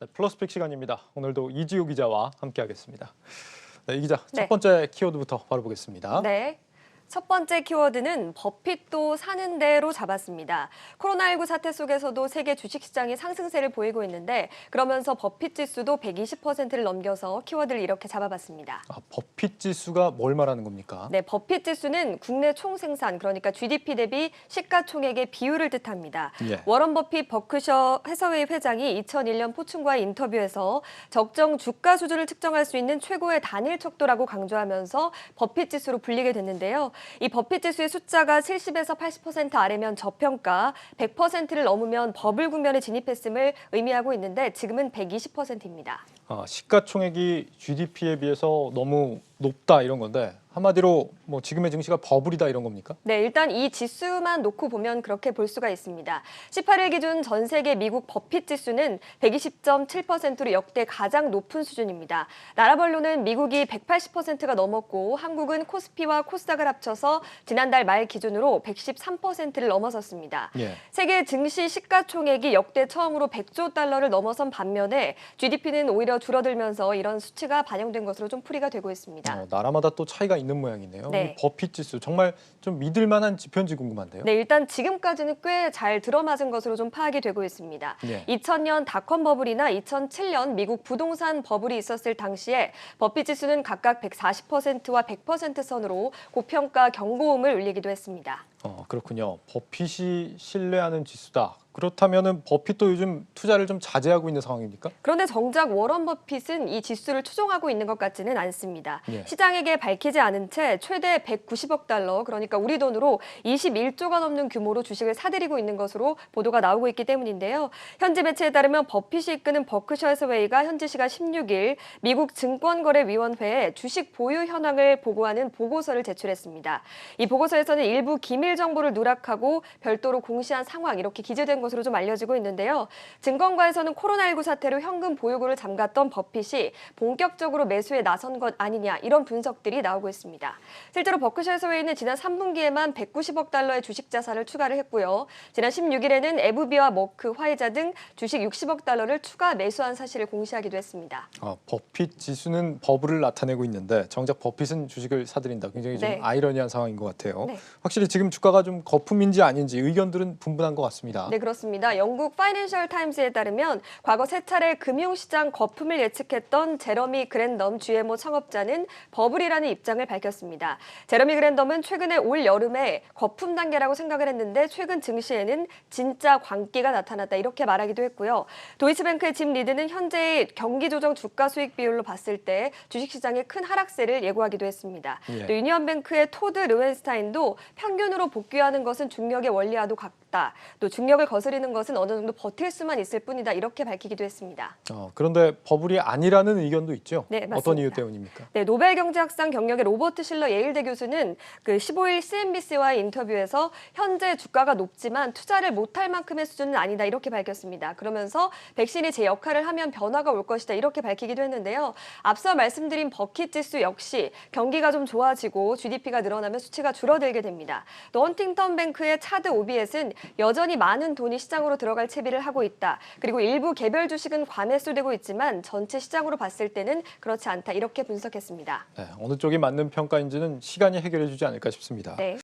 네, 플러스픽 시간입니다. 오늘도 이지우 기자와 함께하겠습니다. 네, 이 기자, 네. 첫 번째 키워드부터 바로 보겠습니다. 네. 첫 번째 키워드는 버핏도 사는 대로 잡았습니다. 코로나19 사태 속에서도 세계 주식시장이 상승세를 보이고 있는데 그러면서 버핏 지수도 120%를 넘겨서 키워드를 이렇게 잡아봤습니다. 버핏 지수가 뭘 말하는 겁니까? 네, 버핏 지수는 국내 총생산, 그러니까 GDP 대비 시가총액의 비율을 뜻합니다. 예. 워런 버핏 버크셔 해서웨이 회장이 2001년 포춘과의 인터뷰에서 적정 주가 수준을 측정할 수 있는 최고의 단일 척도라고 강조하면서 버핏 지수로 불리게 됐는데요. 이 버핏 지수의 숫자가 70에서 80% 아래면 저평가, 100%를 넘으면 버블 국면에 진입했음을 의미하고 있는데 지금은 120%입니다. 시가총액이 GDP에 비해서 너무 높다 이런 건데 한마디로 뭐 지금의 증시가 버블이다 이런 겁니까? 네, 일단 이 지수만 놓고 보면 그렇게 볼 수가 있습니다. 18일 기준 전 세계 미국 버핏 지수는 120.7%로 역대 가장 높은 수준입니다. 나라별로는 미국이 180%가 넘었고 한국은 코스피와 코스닥을 합쳐서 지난달 말 기준으로 113%를 넘어섰습니다. 예. 세계 증시 시가총액이 역대 처음으로 100조 달러를 넘어선 반면에 GDP는 오히려 줄어들면서 이런 수치가 반영된 것으로 좀 풀이가 되고 있습니다. 나라마다 또 차이가 있는 모양이네요. 네. 이 버핏 지수 정말 좀 믿을 만한 지표인지 궁금한데요. 네, 일단 지금까지는 꽤 잘 들어맞은 것으로 좀 파악이 되고 있습니다. 예. 2000년 닷컴 버블이나 2007년 미국 부동산 버블이 있었을 당시에 버핏 지수는 각각 140%와 100% 선으로 고평가 경고음을 울리기도 했습니다. 그렇군요. 버핏이 신뢰하는 지수다. 그렇다면은 버핏도 요즘 투자를 좀 자제하고 있는 상황입니까? 그런데 정작 워런 버핏은 이 지수를 추종하고 있는 것 같지는 않습니다. 예. 시장에게 밝히지 않은 채 최대 190억 달러, 그러니까 우리 돈으로 21조가 넘는 규모로 주식을 사들이고 있는 것으로 보도가 나오고 있기 때문인데요. 현지 매체에 따르면 버핏이 이끄는 버크셔 해서웨이가 현지 시간 16일 미국 증권거래위원회에 주식 보유 현황을 보고하는 보고서를 제출했습니다. 이 보고서에서는 일부 기밀 정보를 누락하고 별도로 공시한 상황 이렇게 기재된 것으로 좀 알려지고 있는데요. 증권가에서는 코로나19 사태로 현금 보유고를 잠갔던 버핏이 본격적으로 매수에 나선 것 아니냐 이런 분석들이 나오고 있습니다. 실제로 버크셔 해서웨이는 지난 3분기에만 190억 달러의 주식 자산을 추가를 했고요. 지난 16일에는 에브비와 머크, 화이자 등 주식 60억 달러를 추가 매수한 사실을 공시하기도 했습니다. 버핏 지수는 버블을 나타내고 있는데 정작 버핏은 주식을 사들인다. 굉장히 좀 네. 아이러니한 상황인 것 같아요. 네. 확실히 지금 주가가 좀 거품인지 아닌지 의견들은 분분한 것 같습니다. 네, 그렇습니다. 영국 파이낸셜 타임스에 따르면 과거 세 차례 금융시장 거품을 예측했던 제러미 그랜덤 GMO 창업자는 버블이라는 입장을 밝혔습니다. 제러미 그랜덤은 최근에 올 여름에 거품 단계라고 생각을 했는데 최근 증시에는 진짜 광기가 나타났다 이렇게 말하기도 했고요. 도이치뱅크의 짐 리드는 현재의 경기조정 주가 수익 비율로 봤을 때 주식시장의 큰 하락세를 예고하기도 했습니다. 예. 또 유니언뱅크의 토드 르웬스타인도 평균으로 복귀하는 것은 중력의 원리와도 같다. 또 중력을 거스르는 것은 어느 정도 버틸 수만 있을 뿐이다. 이렇게 밝히기도 했습니다. 그런데 버블이 아니라는 의견도 있죠? 네, 맞습니다. 어떤 이유 때문입니까? 네, 노벨 경제학상 경력의 로버트 실러 예일대 교수는 15일 CNBC와의 인터뷰에서 현재 주가가 높지만 투자를 못할 만큼의 수준은 아니다 이렇게 밝혔습니다. 그러면서 백신이 제 역할을 하면 변화가 올 것이다 이렇게 밝히기도 했는데요. 앞서 말씀드린 버킷 지수 역시 경기가 좀 좋아지고 GDP가 늘어나면 수치가 줄어들게 됩니다. 또 헌팅턴 뱅크의 차드 오비엣은 여전히 많은 돈이 시장으로 들어갈 채비를 하고 있다. 그리고 일부 개별 주식은 과매수되고 있지만 전체 시장으로 봤을 때는 그렇지 않다. 이렇게 분석했습니다. 네, 어느 쪽이 맞는 평가인지는 시간이 해결해 주지 않을까 싶습니다. 네.